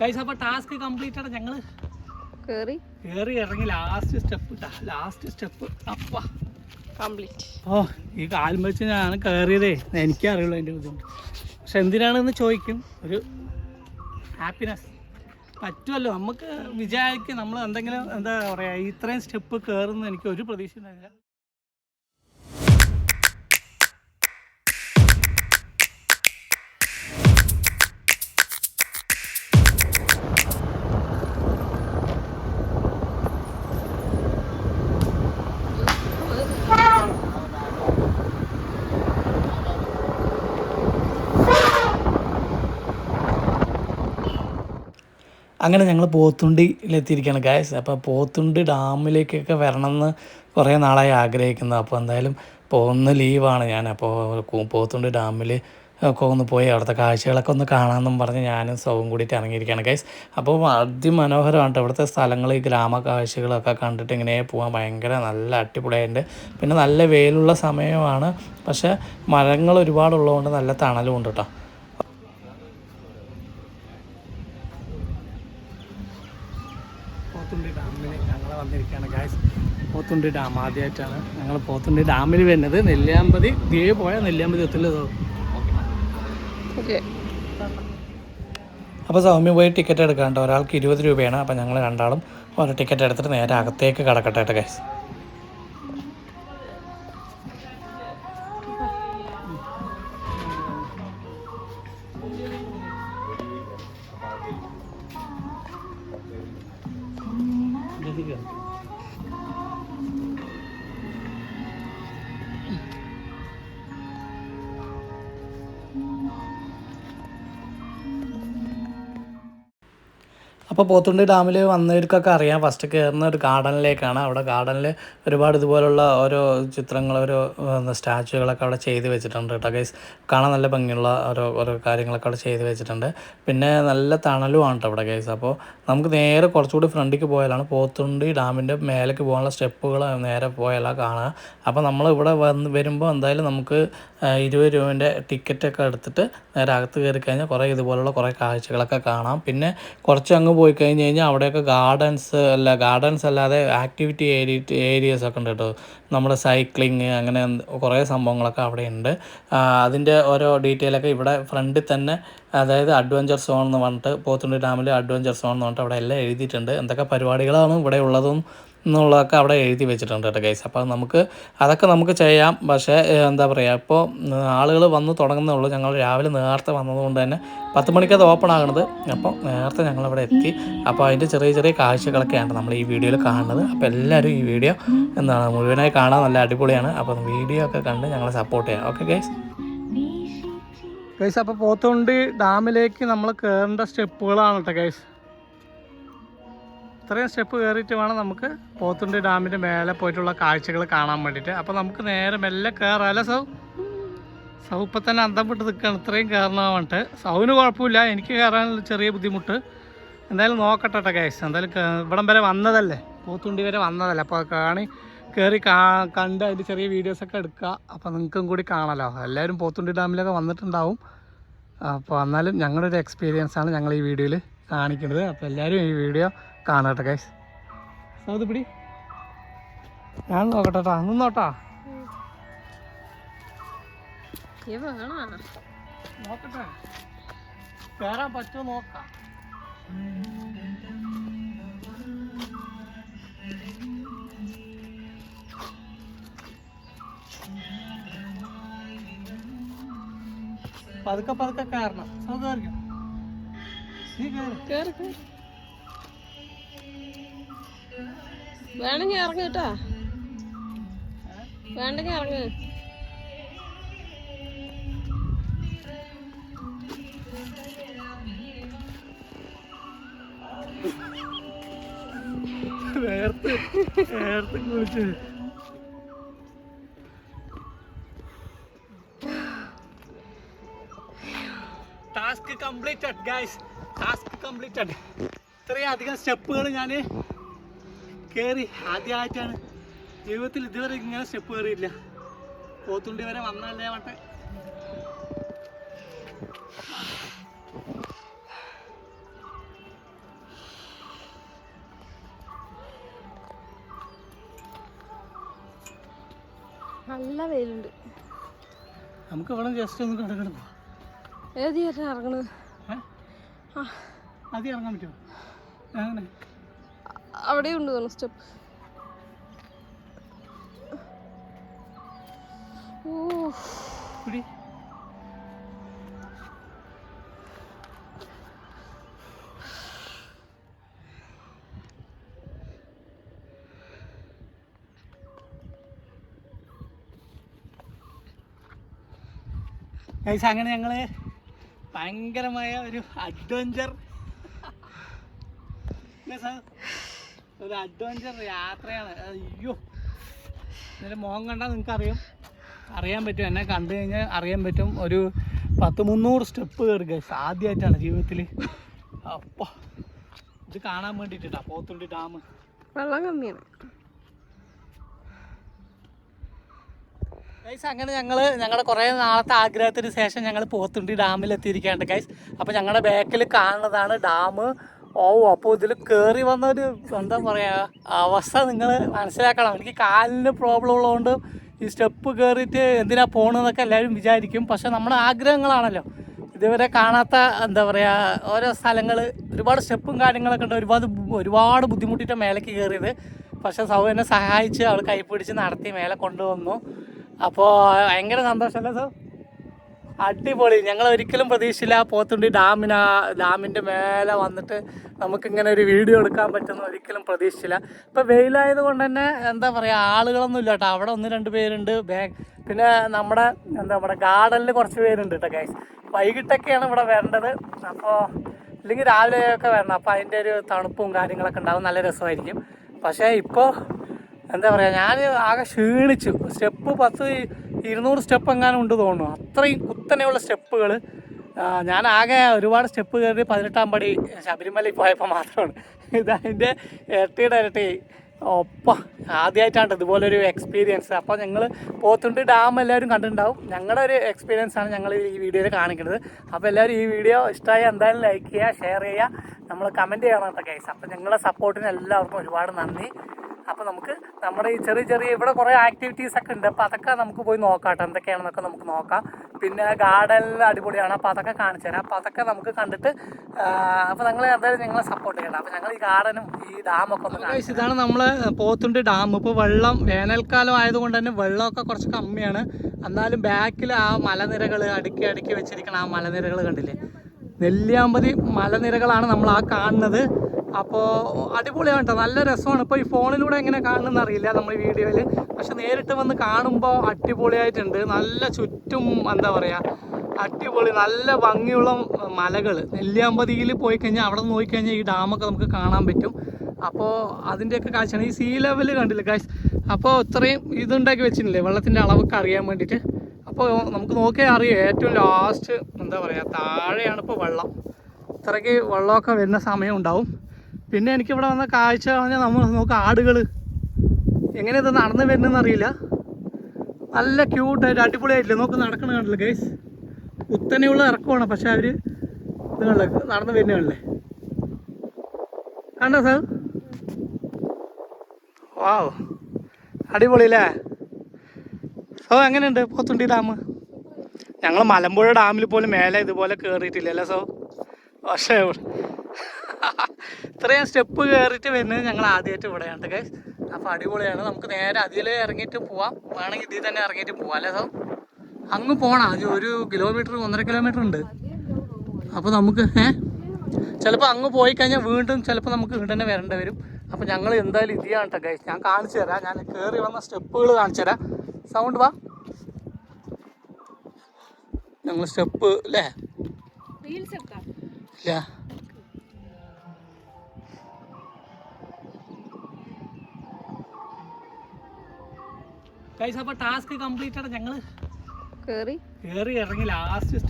Guys അപ്പോൾ task complete ആണ്. ഞങ്ങൾ കയറി ഇറങ്ങി ലാസ്റ്റ് സ്റ്റെപ്പ് അപ്പ കംപ്ലീറ്റ്. ഓ ഈ കാലം വെച്ച് ഞാൻ കയറിയതേ എനിക്കറിയുള്ളൂ അതിൻ്റെ ബുദ്ധിമുട്ട്. പക്ഷെ എന്തിനാണെന്ന് ചോദിക്കും, ഒരു ഹാപ്പിനെസ് പറ്റുമല്ലോ നമുക്ക്. വിചാരിക്കും നമ്മൾ എന്തെങ്കിലും എന്താ പറയുക ഇത്രയും സ്റ്റെപ്പ് കയറുന്നു എനിക്ക് ഒരു പ്രതീക്ഷ ഉണ്ടായില്ല. അങ്ങനെ ഞങ്ങൾ പോത്തുണ്ടിയിലെത്തിയിരിക്കുകയാണ് ഗായ്സ്. അപ്പോൾ പോത്തുണ്ടി ഡാമിലേക്കൊക്കെ വരണമെന്ന് കുറേ നാളായി ആഗ്രഹിക്കുന്നത്. അപ്പോൾ എന്തായാലും പോകുന്ന ലീവാണ് ഞാൻ. അപ്പോൾ പോത്തുണ്ടി ഡാമിൽ ഒക്കെ ഒന്ന് പോയി അവിടുത്തെ കാഴ്ചകളൊക്കെ ഒന്ന് കാണാമെന്നും പറഞ്ഞ് ഞാനും സൗവും കൂടിയിട്ട് ഇറങ്ങിയിരിക്കുകയാണ് ഗൈസ്. അപ്പോൾ അതിമനോഹരമാണ് ഇവിടുത്തെ സ്ഥലങ്ങൾ. ഈ ഗ്രാമ കാഴ്ചകളൊക്കെ കണ്ടിട്ട് ഇങ്ങനെ പോകാൻ ഭയങ്കര നല്ല അടിപൊളിയായിട്ടുണ്ട്. പിന്നെ നല്ല വെയിലുള്ള സമയമാണ്, പക്ഷേ മരങ്ങൾ ഒരുപാടുള്ളതുകൊണ്ട് നല്ല തണലും ഉണ്ട് കേട്ടോ. പോത്തുണ്ടി ഡാമിൽ ഞങ്ങൾ വന്നിരിക്കുകയാണ് ഗായ്സ്. പോത്തുണ്ടി ഡാം ആദ്യമായിട്ടാണ് ഞങ്ങൾ പോത്തുണ്ടി ഡാമിൽ വരുന്നത്. നെല്ലിയാമ്പതി തീരെ പോയാൽ നെല്ലിയാമ്പതി എത്തില്ലതോ. അപ്പോൾ സൗമ്യ പോയി ടിക്കറ്റ് എടുക്കാണ്ട് ഒരാൾക്ക് 20 രൂപയാണ്. അപ്പോൾ ഞങ്ങൾ രണ്ടാളും ഓരോ ടിക്കറ്റ് എടുത്തിട്ട് നേരെ അകത്തേക്ക് കടക്കട്ടെ ഗൈസ്. അപ്പോൾ പോത്തുണ്ടി ഡാമിൽ വന്നവർക്കൊക്കെ അറിയാം, ഫസ്റ്റ് കയറുന്ന ഒരു ഗാർഡനിലേക്കാണ്. അവിടെ ഗാർഡനിൽ ഒരുപാട് ഇതുപോലുള്ള ഓരോ ചിത്രങ്ങൾ, ഓരോ സ്റ്റാച്ചുകളൊക്കെ അവിടെ ചെയ്ത് വെച്ചിട്ടുണ്ട് കേട്ടോ ഗൈസ്. കാണാൻ നല്ല ഭംഗിയുള്ള ഓരോ കാര്യങ്ങളൊക്കെ അവിടെ ചെയ്ത് വെച്ചിട്ടുണ്ട്. പിന്നെ നല്ല തണലുമാണ് കേട്ടോ അവിടെ ഗൈസ്. അപ്പോൾ നമുക്ക് നേരെ കുറച്ചുകൂടി ഫ്രണ്ടിലേക്ക് പോയാലാണ് പോത്തുണ്ടി ഡാമിൻ്റെ മേലേക്ക് പോകാനുള്ള സ്റ്റെപ്പുകൾ നേരെ പോയാലാണ് കാണുക. അപ്പോൾ നമ്മൾ ഇവിടെ വരുമ്പോൾ എന്തായാലും നമുക്ക് 20 രൂപേൻ്റെ ടിക്കറ്റൊക്കെ എടുത്തിട്ട് നേരെ അകത്ത് കയറി കഴിഞ്ഞാൽ കുറേ ഇതുപോലുള്ള കുറേ കാഴ്ചകളൊക്കെ കാണാം. പിന്നെ കുറച്ച് അങ്ങ് പോയി കഴിഞ്ഞ് കഴിഞ്ഞാൽ അവിടെയൊക്കെ ഗാർഡൻസ് അല്ലാതെ ആക്ടിവിറ്റി ഏരിയസ് ഒക്കെ ഉണ്ട് കേട്ടോ. നമ്മുടെ സൈക്ലിങ് അങ്ങനെ കുറേ സംഭവങ്ങളൊക്കെ അവിടെ ഉണ്ട്. അതിൻ്റെ ഓരോ ഡീറ്റെയിലൊക്കെ ഇവിടെ ഫ്രണ്ടിൽ തന്നെ, അതായത് അഡ്വഞ്ചർ സോൺ എന്ന് പറഞ്ഞിട്ട് പോത്തുണ്ടി ഡാമിൽ അഡ്വഞ്ചർ സോൺ എന്ന് പറഞ്ഞിട്ട് അവിടെ എല്ലാം എഴുതിയിട്ടുണ്ട്. എന്തൊക്കെ പരിപാടികളാണ് ഇവിടെ ഉള്ളതും എന്നുള്ളതൊക്കെ അവിടെ എഴുതി വെച്ചിട്ടുണ്ട് കേട്ടോ ഗൈസ്. അപ്പോൾ അതൊക്കെ നമുക്ക് ചെയ്യാം. പക്ഷേ എന്താ പറയുക, ഇപ്പോൾ ആളുകൾ വന്ന് തുടങ്ങുന്നേ ഉള്ളൂ. ഞങ്ങൾ രാവിലെ നേരത്തെ വന്നതുകൊണ്ട് തന്നെ 10 മണിക്കത് ഓപ്പൺ ആകുന്നത്. അപ്പോൾ നേരത്തെ ഞങ്ങളവിടെ എത്തി. അപ്പോൾ അതിൻ്റെ ചെറിയ കാഴ്ചകളൊക്കെയാണ് നമ്മൾ ഈ വീഡിയോയിൽ കാണുന്നത്. അപ്പോൾ എല്ലാവരും ഈ വീഡിയോ മുഴുവനായി കാണാൻ നല്ല അടിപൊളിയാണ്. അപ്പോൾ വീഡിയോ ഒക്കെ കണ്ട് ഞങ്ങളെ സപ്പോർട്ട് ചെയ്യാം. Okay guys. അപ്പോൾ പോത്തുണ്ടി ഡാമിലേക്ക് നമ്മൾ കയറേണ്ട സ്റ്റെപ്പുകളാണ് കേട്ടോ ഗൈസ്. ഇത്രയും സ്റ്റെപ്പ് കയറിയിട്ട് വേണം നമുക്ക് പോത്തുണ്ടി ഡാമിൻ്റെ മേലെ പോയിട്ടുള്ള കാഴ്ചകൾ കാണാൻ വേണ്ടിയിട്ട്. അപ്പോൾ നമുക്ക് നേരെ മെല്ലെ കയറാമല്ലോ. സൗ ഇപ്പം തന്നെ അന്തം വിട്ട് നിൽക്കുകയാണ് ഇത്രയും കയറണം വേണ്ടിട്ട്. സൗവിന് കുഴപ്പമില്ല, എനിക്ക് കയറാനുള്ള ചെറിയ ബുദ്ധിമുട്ട്. എന്തായാലും നോക്കട്ടെ ഗൈസ്. എന്തായാലും ഇവിടം വരെ വന്നതല്ലേ, പോത്തുണ്ടി വരെ വന്നതല്ലേ. അപ്പോൾ കയറി കണ്ട് അതിൻ്റെ ചെറിയ വീഡിയോസൊക്കെ എടുക്കുക. അപ്പോൾ നിങ്ങൾക്കും കൂടി കാണാമല്ലോ. എല്ലാവരും പോത്തുണ്ടി ഡാമിലൊക്കെ വന്നിട്ടുണ്ടാവും. അപ്പോൾ എന്നാലും ഞങ്ങളുടെ ഒരു എക്സ്പീരിയൻസാണ് ഞങ്ങൾ ഈ വീഡിയോയിൽ കാണിക്കുന്നത്. അപ്പോൾ എല്ലാവരും ഈ വീഡിയോ കാണട്ടെ ഗൈസ്. സൗദ് പിടി, ഞാൻ നോക്കട്ടെ. നിന്നോട്ടാ, നോക്കട്ടെ കയറാൻ പറ്റുമോ നോക്കാം. പതുക്കെ കയറണം. സൗകര്യം വേണമെങ്കിൽ ഇറങ്ങ് കേട്ടാ, വേണ്ടെങ്കിൽ ഇറങ്ങ്. നേരത്തെ കുളിച്ച് task completed guys. Task completed. ഇത്രയും അധികം സ്റ്റെപ്പുകൾ ഞാൻ കയറി. ആദ്യമായിട്ടാണ് ജീവിതത്തിൽ ഇതുവരെ ഇങ്ങനെ സ്റ്റെപ്പ് കയറിയില്ല. പോത്തുണ്ടി വരെ വന്നല്ലേ വട്ടെ. നല്ല വെയിലുണ്ട്. നമുക്ക് ഇവിടെ ജസ്റ്റ് ഒന്ന് കിടക്കണം. ഏത് ചേട്ടൻ ഇറങ്ങണത്? ആദ്യം ഇറങ്ങാൻ പറ്റുമോ? അങ്ങനെ അവിടെ ഉണ്ട് തോന്നുന്നു സ്റ്റെപ്പ്. കുടി. അങ്ങനെ ഞങ്ങൾ ഭയങ്കരമായ ഒരു അഡ്വഞ്ചർ യാത്രയാണ്. അയ്യോ, ഇതിൻ്റെ മുഖം കണ്ടാൽ നിങ്ങൾക്ക് അറിയാൻ പറ്റും, എന്നെ കണ്ടു കഴിഞ്ഞാൽ അറിയാൻ പറ്റും. ഒരു 100-300 സ്റ്റെപ്പ് കയറി ഗൈസ്. ആദ്യമായിട്ടാണ് ജീവിതത്തിൽ. അപ്പോൾ ഇത് കാണാൻ വേണ്ടിയിട്ടാ പോത്തുണ്ടി ഡാം. വെള്ളം കമ്മിയാണ് ഗൈസ്. അങ്ങനെ ഞങ്ങളുടെ കുറേ നാളത്തെ ആഗ്രഹത്തിന് ശേഷം ഞങ്ങൾ പോത്തുണ്ടി ഡാമിലെത്തിയിരിക്കുകയാണ് ഗൈസ്. അപ്പോൾ ഞങ്ങളുടെ ബാക്കിൽ കാണുന്നതാണ് ഡാം. അപ്പോൾ ഇതിൽ കയറി വന്നൊരു എന്താ പറയുക അവസ്ഥ നിങ്ങൾ മനസ്സിലാക്കണം. എനിക്ക് കാലിന് പ്രോബ്ലം ഉള്ളതുകൊണ്ട് ഈ സ്റ്റെപ്പ് കയറിയിട്ട് എന്തിനാ പോകണമെന്നൊക്കെ എല്ലാവരും വിചാരിക്കും. പക്ഷെ നമ്മുടെ ആഗ്രഹങ്ങളാണല്ലോ. ഇതുവരെ കാണാത്ത എന്താ പറയുക ഓരോ സ്ഥലങ്ങൾ, ഒരുപാട് സ്റ്റെപ്പും കാര്യങ്ങളൊക്കെ ഉണ്ട്. ഒരുപാട് ബുദ്ധിമുട്ടിയിട്ട് മേലേക്ക് കയറിയത്. പക്ഷെ സൗ എന്നെ സഹായിച്ച് അവൾ കൈപ്പിടിച്ച് നടത്തി മേലെ കൊണ്ടുവന്നു. അപ്പോൾ ഭയങ്കര സന്തോഷമല്ലേ സോ? അടിപൊളി. ഞങ്ങൾ ഒരിക്കലും പ്രതീക്ഷിച്ചില്ല പോത്തുണ്ടി ഡാമിൻ്റെ മേലെ വന്നിട്ട് നമുക്കിങ്ങനെ ഒരു വീഡിയോ എടുക്കാൻ പറ്റുമെന്ന് ഒരിക്കലും പ്രതീക്ഷിച്ചില്ല. ഇപ്പോൾ വെയിലായത് കൊണ്ട് തന്നെ എന്താ പറയുക ആളുകളൊന്നും ഇല്ല കേട്ടോ. അവിടെ 1-2 പേരുണ്ട്. പിന്നെ നമ്മുടെ ഗാർഡനിൽ കുറച്ച് പേരുണ്ട് കേട്ടോ ഗൈസ്. വൈകിട്ടൊക്കെയാണ് ഇവിടെ വരേണ്ടത്. അപ്പോൾ ഇല്ലെങ്കിൽ രാവിലെയൊക്കെ വരണം. അപ്പോൾ അതിൻ്റെ ഒരു തണുപ്പും കാര്യങ്ങളൊക്കെ ഉണ്ടാവും, നല്ല രസമായിരിക്കും. പക്ഷേ ഇപ്പോൾ എന്താ പറയുക ഞാൻ ആകെ ക്ഷീണിച്ചു. സ്റ്റെപ്പ് 100-200 സ്റ്റെപ്പ് എങ്ങാനും ഉണ്ട് തോന്നുന്നു. അത്രയും കുത്തനെയുള്ള സ്റ്റെപ്പുകൾ. ഞാൻ ആകെ ഒരുപാട് സ്റ്റെപ്പ് കയറി 18-ാം പടി ശബരിമലയിൽ പോയപ്പോൾ മാത്രമാണ്. ഇതതിൻ്റെ ഇരട്ടി ഒപ്പം ആദ്യമായിട്ടാണ് ഇതുപോലൊരു എക്സ്പീരിയൻസ്. അപ്പോൾ ഞങ്ങൾ പോത്തുണ്ടി ഡാം എല്ലാവരും കണ്ടിട്ടുണ്ടാവും. ഞങ്ങളുടെ ഒരു എക്സ്പീരിയൻസാണ് ഞങ്ങൾ ഈ വീഡിയോയിൽ കാണിക്കുന്നത്. അപ്പോൾ എല്ലാവരും ഈ വീഡിയോ ഇഷ്ടമായി എന്തായാലും ലൈക്ക് ചെയ്യുക, ഷെയർ ചെയ്യുക, നമ്മൾ കമൻറ്റ് ചെയ്യണം കേട്ടോ ഗൈസ്. അപ്പോൾ ഞങ്ങളുടെ സപ്പോർട്ടിന് എല്ലാവർക്കും ഒരുപാട് നന്ദി. അപ്പോൾ നമുക്ക് നമ്മുടെ ഈ ചെറിയ ഇവിടെ കുറേ ആക്ടിവിറ്റീസൊക്കെ ഉണ്ട്. അപ്പോൾ അതൊക്കെ നമുക്ക് പോയി നോക്കാം കേട്ടോ, എന്തൊക്കെയാണെന്നൊക്കെ നമുക്ക് നോക്കാം. പിന്നെ ഗാർഡനിൽ അടിപൊളിയാണ്. അപ്പോൾ അതൊക്കെ കാണിച്ചു തരാം. അപ്പോൾ അതൊക്കെ നമുക്ക് കണ്ടിട്ട് അപ്പോൾ നിങ്ങൾ എന്തായാലും ഞങ്ങളെ സപ്പോർട്ട് ചെയ്യണം. അപ്പോൾ ഞങ്ങൾ ഈ ഗാർഡനും ഈ ഡാമൊക്കെ ഒന്ന് കാണിച്ചു. ഇതാണ് നമ്മൾ പോത്തുണ്ടി ഡാം. ഇപ്പോൾ വെള്ളം വേനൽക്കാലം ആയതുകൊണ്ട് തന്നെ വെള്ളമൊക്കെ കുറച്ച് കമ്മിയാണ്. എന്നാലും ബാക്കിൽ ആ മലനിരകൾ അടുക്കി വെച്ചിരിക്കണം. ആ മലനിരകൾ കണ്ടില്ലേ, നെല്ലിയാമ്പതി മലനിരകളാണ് നമ്മൾ ആ കാണുന്നത്. അപ്പോൾ അടിപൊളിയാണ് കേട്ടോ, നല്ല രസമാണ്. ഇപ്പോൾ ഈ ഫോണിലൂടെ എങ്ങനെ കാണണമെന്ന് അറിയില്ല നമ്മൾ ഈ വീഡിയോയിൽ, പക്ഷെ നേരിട്ട് വന്ന് കാണുമ്പോൾ അടിപൊളിയായിട്ടുണ്ട്. നല്ല ചുറ്റും എന്താ പറയുക അടിപൊളി, നല്ല ഭംഗിയുള്ള മലകൾ. നെല്ലിയാമ്പതിയിൽ പോയി കഴിഞ്ഞാൽ അവിടെ നോക്കിക്കഴിഞ്ഞാൽ ഈ ഡാമൊക്കെ നമുക്ക് കാണാൻ പറ്റും. അപ്പോൾ അതിൻ്റെയൊക്കെ കാഴ്ചയാണ്. ഈ സീ ലെവൽ കണ്ടില്ലേ ഗൈസ്. അപ്പോൾ ഇത്രയും ഇതുണ്ടാക്കി വെച്ചിട്ടില്ലേ വെള്ളത്തിൻ്റെ അളവൊക്കെ അറിയാൻ വേണ്ടിയിട്ട്. അപ്പോൾ നമുക്ക് നോക്കിയാൽ അറിയാം ഏറ്റവും ലാസ്റ്റ് എന്താ പറയുക താഴെയാണ് ഇപ്പോൾ വെള്ളം. ഇത്രയ്ക്ക് വെള്ളമൊക്കെ വരുന്ന സമയം ഉണ്ടാവും. പിന്നെ എനിക്കിവിടെ വന്ന കാഴ്ച പറഞ്ഞാൽ നമ്മൾ നോക്കുക ആടുകൾ എങ്ങനെ ഇത് നടന്ന് വരുന്നതെന്ന് അറിയില്ല. നല്ല ക്യൂട്ടായിട്ട് അടിപൊളിയായിട്ടില്ല. നോക്ക് നടക്കണം കണ്ടില്ല ഗൈസ്. കുത്തനെയുള്ള ഇറക്കമാണ്, പക്ഷെ അവർ ഇത് കണ്ടില്ല നടന്ന് വരുന്നതല്ലേ. കണ്ടോ സാർ? വാവ്, അടിപൊളിയല്ലേ? സോ എങ്ങനെയുണ്ട് പോത്തുണ്ടി ഡാം? ഞങ്ങൾ മലമ്പുഴ ഡാമിൽ പോലും മേലെ ഇതുപോലെ കയറിയിട്ടില്ലല്ലോ സോ. പക്ഷേ ഇത്രയും സ്റ്റെപ്പ് കയറിയിട്ട് വരുന്നത് ഞങ്ങൾ ആദ്യമായിട്ട് ഇവിടെയാണ് ഗൈസ്. അപ്പോൾ അടിപൊളിയാണ്. നമുക്ക് നേരെ അതിൽ ഇറങ്ങിയിട്ട് പോവാം. വേണമെങ്കിൽ ഇതിൽ തന്നെ ഇറങ്ങിയിട്ട് പോവാം അല്ലേ സോ? അങ്ങ് പോകണം. അത് 1 കിലോമീറ്റർ 1.5 കിലോമീറ്റർ ഉണ്ട്. അപ്പോൾ നമുക്ക് ചിലപ്പോൾ അങ്ങ് പോയി കഴിഞ്ഞാൽ വീണ്ടും ചിലപ്പോൾ നമുക്ക് വീണ്ടും തന്നെ വരേണ്ടി വരും. അപ്പോൾ ഞങ്ങൾ എന്തായാലും ഇതിയാണ് കേട്ടോ ഗൈസ്. ഞാൻ കാണിച്ചു തരാം. ഞാൻ കയറി വന്ന സ്റ്റെപ്പുകൾ കാണിച്ചു തരാം. സൗണ്ട് വാ. ഞങ്ങൾ സ്റ്റെപ്പ് അല്ലേ ഇല്ല ഗൈസ്. അപ്പോൾ ടാസ്ക് കംപ്ലീറ്റ് ആണ്. ഞങ്ങൾ കയറി ഇറങ്ങി ലാസ്റ്റ്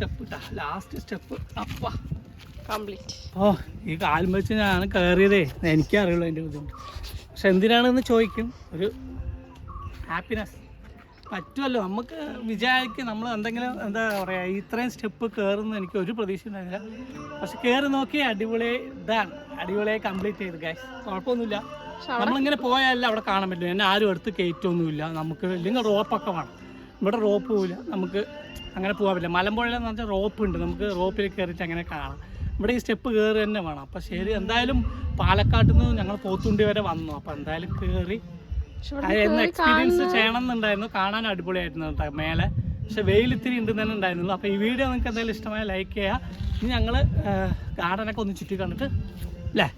സ്റ്റെപ്പ് അപ്പ കംപ്ലീറ്റ്. ഈ കാലം വെച്ച് ഞാൻ കയറിയതേ എനിക്കറിയുള്ളൂ അതിൻ്റെ ബുദ്ധിമുട്ട്. പക്ഷെ എന്തിനാണെന്ന് ചോദിക്കും. ഒരു ഹാപ്പിനെസ് പറ്റുമല്ലോ നമുക്ക് വിചാരിക്കും. നമ്മൾ എന്തെങ്കിലും എന്താ പറയുക ഇത്രയും സ്റ്റെപ്പ് കയറുന്നു എനിക്ക് ഒരു പ്രതീക്ഷ ഉണ്ടായിരുന്നില്ല. പക്ഷെ കയറി നോക്കി അടിപൊളിയായി കംപ്ലീറ്റ് ചെയ്ത് ഗൈസ്. കുഴപ്പമൊന്നുമില്ല. നമ്മളിങ്ങനെ പോയാലല്ല അവിടെ കാണാൻ പറ്റില്ല. എന്നെ ആരും എടുത്ത് കയറ്റൊന്നുമില്ല. നമുക്ക് ഇല്ലെങ്കിൽ റോപ്പൊക്കെ വേണം. ഇവിടെ റോപ്പ് പോവില്ല, നമുക്ക് അങ്ങനെ പോകാൻ പറ്റില്ല. മലമ്പുഴയിലെന്ന് വെച്ചാൽ റോപ്പ് ഉണ്ട്, നമുക്ക് റോപ്പിൽ കയറിയിട്ട് അങ്ങനെ കാണാം. ഇവിടെ ഈ സ്റ്റെപ്പ് കയറി തന്നെ വേണം. അപ്പോൾ ശരി, എന്തായാലും പാലക്കാട്ടിൽ നിന്ന് ഞങ്ങൾ പോത്തുണ്ടി വരെ വന്നു. അപ്പോൾ എന്തായാലും കയറി എക്സ്പീരിയൻസ് ചെയ്യണം എന്നുണ്ടായിരുന്നു. കാണാൻ അടിപൊളിയായിരുന്നു കേട്ടോ മേലെ. പക്ഷെ വെയിലിത്തിരി ഉണ്ടെന്ന് തന്നെ ഉണ്ടായിരുന്നുള്ളൂ. അപ്പോൾ ഈ വീഡിയോ നിങ്ങൾക്ക് എന്തായാലും ഇഷ്ടമായ ലൈക്ക് ചെയ്യുക. ഇനി ഞങ്ങൾ ഗാർഡനൊക്കെ ഒന്ന് ചുറ്റി കണ്ടിട്ട് അല്ലേ.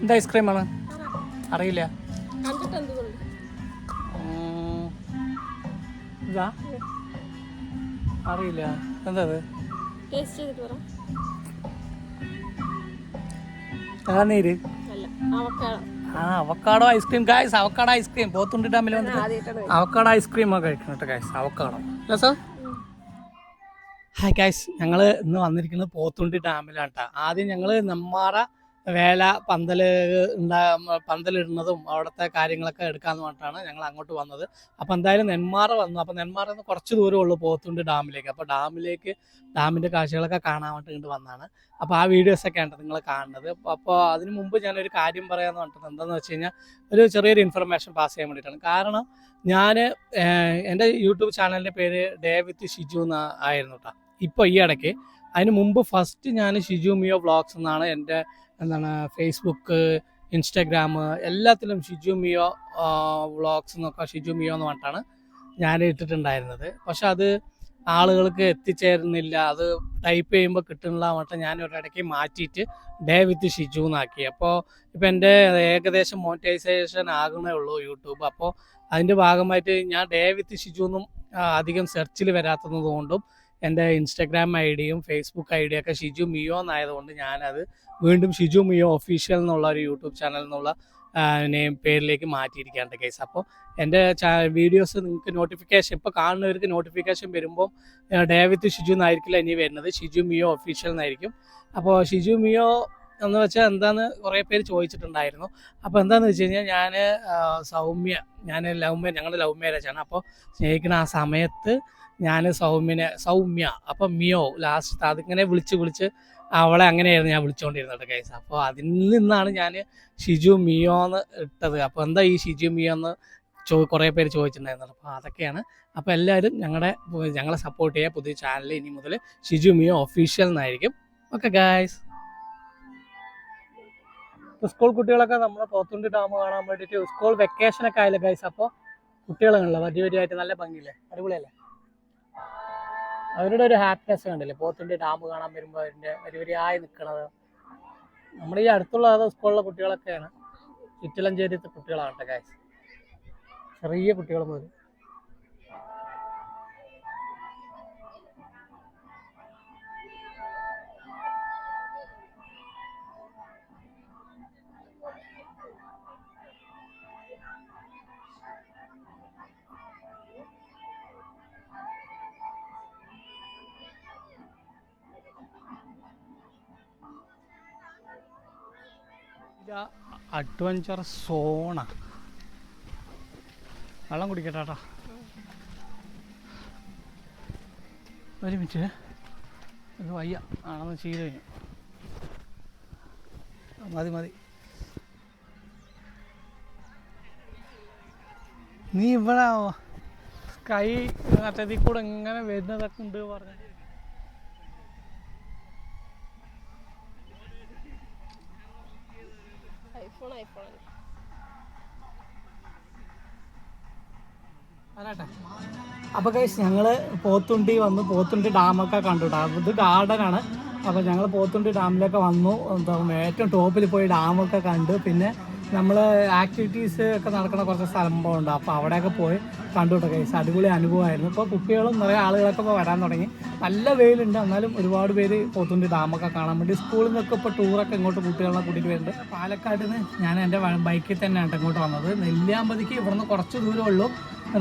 എന്താ ഐസ്ക്രീമാണ് അറിയില്ല. ഇതാ അറിയില്ല എന്താ അത്. നീര് avocado ice cream guys. Avocado ice cream Pothundi ഡാമിൽ വന്നിട്ട് അവക്കാടോ ഐസ്ക്രീം ഒക്കെ കഴിക്കണം കേട്ടോ ഗായ്സ്. അവക്കാടോ രസം. ഹായ് ഗായ്സ്, ഞങ്ങൾ ഇന്ന് വന്നിരിക്കുന്നത് പോത്തുണ്ടി ഡാമിലാണ് കേട്ടോ. ആദ്യം ഞങ്ങൾ നെമ്മാറ വേല പന്തലിടുന്നതും അവിടുത്തെ കാര്യങ്ങളൊക്കെ എടുക്കാമെന്ന് പറഞ്ഞിട്ടാണ് ഞങ്ങൾ അങ്ങോട്ട് വന്നത്. അപ്പോൾ എന്തായാലും നെന്മാറ വന്നു. അപ്പോൾ നെന്മാറയിൽ നിന്ന് കുറച്ച് ദൂരമുള്ളൂ പോത്തുണ്ടി ഡാമിലേക്ക്. അപ്പോൾ ഡാമിൻ്റെ കാഴ്ചകളൊക്കെ കാണാൻ വേണ്ടി വന്നതാണ്. അപ്പോൾ ആ വീഡിയോസൊക്കെയാണ് നിങ്ങൾ കാണുന്നത്. അപ്പോൾ അതിന് മുമ്പ് ഞാനൊരു കാര്യം പറയാമെന്ന് പറഞ്ഞിട്ട് എന്താണെന്ന് വെച്ച് കഴിഞ്ഞാൽ ഒരു ചെറിയൊരു ഇൻഫർമേഷൻ പാസ് ചെയ്യാൻ വേണ്ടിയിട്ടാണ്. കാരണം ഞാൻ എൻ്റെ യൂട്യൂബ് ചാനലിൻ്റെ പേര് ഡേ വിത്ത് ഷിജു എന്ന് ആയിരുന്നു കേട്ടോ. ഇപ്പോൾ ഈ ഇടയ്ക്ക് അതിന് മുമ്പ് ഫസ്റ്റ് ഞാൻ ഷിജു മിയോ വ്ളോഗ്സ് എന്നാണ് എൻ്റെ ഫേസ്ബുക്ക്, ഇൻസ്റ്റാഗ്രാം എല്ലാത്തിലും ഷിജു മിയോ വ്ളോഗ്സ് എന്നൊക്കെ ഷിജു മിയോ എന്ന് പറഞ്ഞിട്ടാണ് ഞാൻ ഇട്ടിട്ടുണ്ടായിരുന്നത്. പക്ഷെ അത് ആളുകൾക്ക് എത്തിച്ചേരുന്നില്ല, അത് ടൈപ്പ് ചെയ്യുമ്പോൾ കിട്ടുന്നില്ല പറഞ്ഞിട്ട് ഞാൻ ഒരിടയ്ക്ക് മാറ്റിയിട്ട് ഡേ വിത്ത് ഷിജു എന്നാക്കി. അപ്പോൾ ഇപ്പം എൻ്റെ ഏകദേശം മോണിറ്റൈസേഷൻ ആകുന്നേ ഉള്ളൂ യൂട്യൂബ്. അപ്പോൾ അതിൻ്റെ ഭാഗമായിട്ട് ഞാൻ ഡേ വിത്ത് ഷിജു എന്നും അധികം സെർച്ചിൽ വരാത്തത് കൊണ്ടും എൻ്റെ ഇൻസ്റ്റാഗ്രാം ഐ ഡിയും ഫേസ്ബുക്ക് ഐ ഡിയൊക്കെ ഷിജു മിയോ എന്നായതുകൊണ്ട് ഞാനത് വീണ്ടും ഷിജു മിയോ ഒഫീഷ്യൽ എന്നുള്ള ഒരു യൂട്യൂബ് ചാനൽ എന്നുള്ള പേരിലേക്ക് മാറ്റിയിരിക്കുകയാണ് കേസ്. അപ്പോൾ എൻ്റെ വീഡിയോസ് നിങ്ങൾക്ക് നോട്ടിഫിക്കേഷൻ ഇപ്പോൾ കാണുന്നവർക്ക് നോട്ടിഫിക്കേഷൻ വരുമ്പോൾ ഡേ വിത്ത് ഷിജു എന്നായിരിക്കില്ല ഇനി വരുന്നത്, ഷിജു മിയോ ഒഫീഷ്യൽ എന്നായിരിക്കും. അപ്പോൾ ഷിജു മിയോ എന്ന് വെച്ചാൽ എന്താണെന്ന് കുറേ പേര് ചോദിച്ചിട്ടുണ്ടായിരുന്നു. അപ്പോൾ എന്താണെന്ന് വെച്ച് കഴിഞ്ഞാൽ ഞങ്ങളുടെ ലവ് മാരേജാണ്. അപ്പോൾ സ്നേഹിക്കുന്ന ആ സമയത്ത് ഞാൻ സൗമ്യ അപ്പം മിയോ ലാസ്റ്റ് അതിങ്ങനെ വിളിച്ച് അവളെ അങ്ങനെയായിരുന്നു ഞാൻ വിളിച്ചുകൊണ്ടിരുന്നത് കേസ്. അപ്പോൾ അതിൽ നിന്നാണ് ഞാൻ ഷിജു മിയോ എന്ന് ഇട്ടത്. അപ്പോൾ എന്താ ഈ ഷിജു മിയോ എന്ന് കുറേ പേര് ചോദിച്ചിട്ടുണ്ടായിരുന്നത്. അപ്പോൾ അതൊക്കെയാണ്. അപ്പോൾ എല്ലാവരും ഞങ്ങളെ സപ്പോർട്ട് ചെയ്യുക. പുതിയ ചാനൽ ഇനി മുതൽ ഷിജു മിയോ ഒഫീഷ്യൽ എന്നായിരിക്കും. Okay guys. സ്കൂൾ കുട്ടികളൊക്കെ നമ്മളെ പോത്തുണ്ടി ഡാം കാണാൻ വേണ്ടിയിട്ട് സ്കൂൾ വെക്കേഷനൊക്കെ ആയില്ലേ ഗായ്സ്. അപ്പോൾ കുട്ടികളാണല്ലോ വലിയവരുമായിട്ട് നല്ല ഭംഗിയില്ലേ, അടിപൊളിയല്ലേ. അവരുടെ ഒരു ഹാപ്പിനെസ് കണ്ടില്ലേ പോത്തുണ്ടി ഡാം കാണാൻ വരുമ്പോൾ അവരുടെ വരിവരിയായി നിൽക്കണത്. നമ്മുടെ ഈ അടുത്തുള്ള സ്കൂളിലെ കുട്ടികളൊക്കെയാണ്, ചുറ്റിലഞ്ചേരിത്തെ കുട്ടികളാണ് ഗായ്സ്, ചെറിയ കുട്ടികൾ മുതൽ. അഡ്വഞ്ചർ സോണ. വെള്ളം കുടിക്കട്ടാ. ഒരു മിനിറ്റ്, ഇത് വയ്യ ആണെന്ന് ചെയ്ത് കഴിഞ്ഞു. മതി. നീ ഇവിടെ സ്കൈ മറ്റേതിൽ കൂടെ ഇങ്ങനെ വരുന്നതൊക്കെ ഉണ്ട് പറഞ്ഞ. അപ്പോൾ ഗൈസ് ഞങ്ങൾ പോത്തുണ്ടി വന്നു, പോത്തുണ്ടി ഡാമൊക്കെ കണ്ടു. ഇത് ഗാർഡനാണ്. അപ്പോൾ ഞങ്ങൾ പോത്തുണ്ടി ഡാമിലൊക്കെ വന്നു, ഏറ്റവും ടോപ്പിൽ പോയി ഡാമൊക്കെ കണ്ടു. പിന്നെ നമ്മൾ ആക്ടിവിറ്റീസ് ഒക്കെ നടക്കുന്ന കുറച്ച് സംഭവമുണ്ട്, അപ്പോൾ അവിടെയൊക്കെ പോയി കണ്ടു കേട്ടോ ഗൈസ്. അടിപൊളി അനുഭവമായിരുന്നു. ഇപ്പോൾ കുട്ടികളും കുറേ ആളുകളൊക്കെ ഇപ്പോൾ വരാൻ തുടങ്ങി. നല്ല വെയിലുണ്ട്, എന്നാലും ഒരുപാട് പേര് പോത്തുണ്ടി ഡാമൊക്കെ കാണാൻ വേണ്ടി സ്കൂളിൽ നിന്നൊക്കെ ഇപ്പോൾ ടൂറൊക്കെ ഇങ്ങോട്ട് കുട്ടികളെ കൂട്ടിയിട്ട് വരുന്നുണ്ട്. പാലക്കാട് നിന്ന് ഞാൻ എൻ്റെ ബൈക്കിൽ തന്നെയാണ് ഇങ്ങോട്ട് വന്നത്. നെല്ലിയാമ്പതിക്ക് ഇവിടുന്ന് കുറച്ച് ദൂരമുള്ളൂ,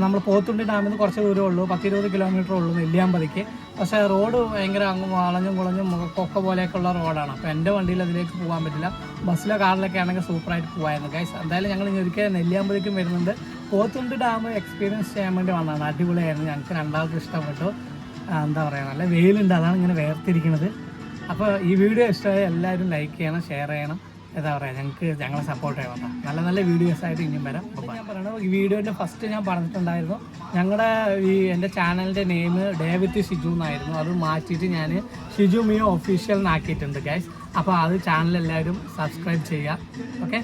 നമ്മൾ പോത്തുണ്ടി ഡാമിൽ നിന്ന് കുറച്ച് ദൂരമുള്ളൂ, 10-20 കിലോമീറ്റർ ഉള്ളൂ നെല്ലിയാമ്പതിക്ക്. പക്ഷേ റോഡ് ഭയങ്കര അങ്ങ് വളഞ്ഞും കുളഞ്ഞും കൊക്ക പോലെയൊക്കെയുള്ള റോഡാണ്. അപ്പോൾ എൻ്റെ വണ്ടിയിൽ അതിലേക്ക് പോകാൻ പറ്റില്ല. ബസ്സിലോ കാറിലൊക്കെ ആണെങ്കിൽ സൂപ്പറായിട്ട് പോകാമായിരുന്നു ഗൈസ്. എന്തായാലും ഞങ്ങൾ ഒരിക്കൽ നെല്ലിയാമ്പതിക്കും വരുന്നുണ്ട്. പോത്തുണ്ട് ഡാം എക്സ്പീരിയൻസ് ചെയ്യാൻ വേണ്ടി വന്നതാണ്. അടിപൊളിയായിരുന്നു, ഞങ്ങൾക്ക് രണ്ടാൾക്കും ഇഷ്ടപ്പെട്ടു. എന്താ പറയുക, നല്ല വെയിലുണ്ട്, അതാണ് ഇങ്ങനെ വേർതിരിക്കുന്നത്. അപ്പോൾ ഈ വീഡിയോ ഇഷ്ടമായി എല്ലാവരും ലൈക്ക് ചെയ്യണം, ഷെയർ ചെയ്യണം, എന്താ പറയുക, ഞങ്ങളെ സപ്പോർട്ട് ചെയ്യണം. നല്ല നല്ല വീഡിയോസായിട്ട് ഇനിയും വരാം. ഞാൻ പറയണത്, ഈ വീഡിയോൻ്റെ ഫസ്റ്റ് ഞാൻ പറഞ്ഞിട്ടുണ്ടായിരുന്നു, എൻ്റെ ചാനലിൻ്റെ നെയിം ഡേവിഡ് ഷിജു എന്നായിരുന്നു. അത് മാറ്റിയിട്ട് ഞാൻ ഷിജു മിയോ ഒഫീഷ്യൽ എന്നാക്കിയിട്ടുണ്ട് ഗൈസ്. അപ്പോൾ അത് ചാനൽ എല്ലാവരും സബ്സ്ക്രൈബ് ചെയ്യുക. ഓക്കെ.